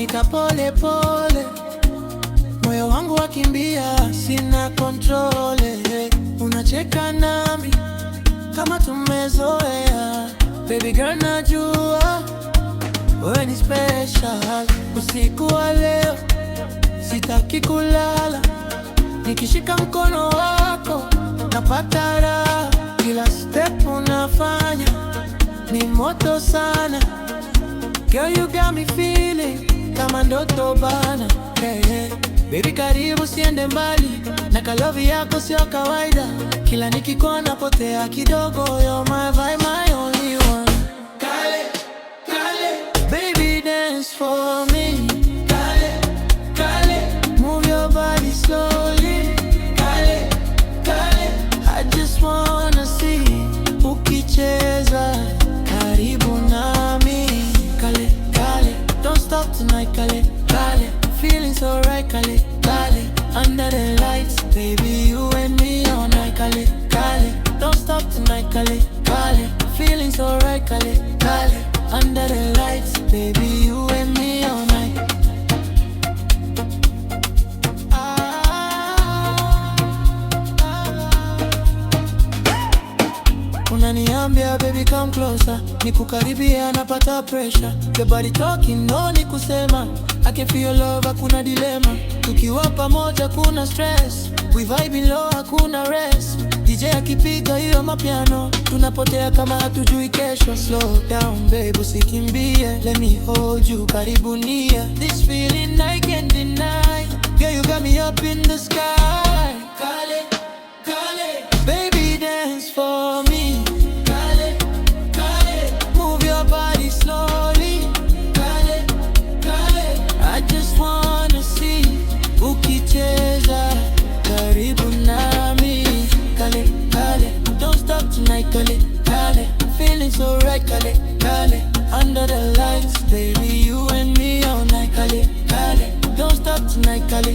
unanishika pole pole, moyo wangu wakimbia, sina kontrole. Unacheka nami kama tumezoea, baby girl najua wewe ni special. Usiku wa leo sitaki kulala, nikishika mkono wako napata raha. Kila step unafanya ni moto sana, girl you got me feeling kama ndoto bana. Hey, hey. Baby karibu siende mbali, na kalovi yako sio kawaida. Kila nikikuona potea kidogo, you're my vibe, my only one. Kale, kale, baby dance for me. Kale, kale, move your body slowly. Kale, kale, I just wanna see ukicheza karibu nami. Kale, kale, don't stop tonight. Kale, kale, feeling so right. Kale, kale, under the lights, baby you and me all night. Kale, kale, don't stop tonight. Kale, kale, feeling so right. Kale, kale, under the lights, baby you and me all night. Unaniambia baby come closer, nikukaribia napata pressure. Your body talking, no ni kusema, I can feel your love, hakuna dilema. Tukiwa pamoja kuna stress, we vibe low, hakuna rest. DJ akipiga hiyo mapiano, tunapotea kama hatujui kesho. Slow down babe, usikimbie, let me hold you karibu nia. This feeling I can't deny, girl you got me up in the sky. Kale, kale, baby dance for me. Kale, kale, move your body slowly. Kale, kale, I just wanna see ukicheza karibu nami. Kale, kale, don't stop tonight. Kale, kale, feeling so right. Kale, kale, under the lights, baby you and me all night. Kale, kale, don't stop tonight. Kale,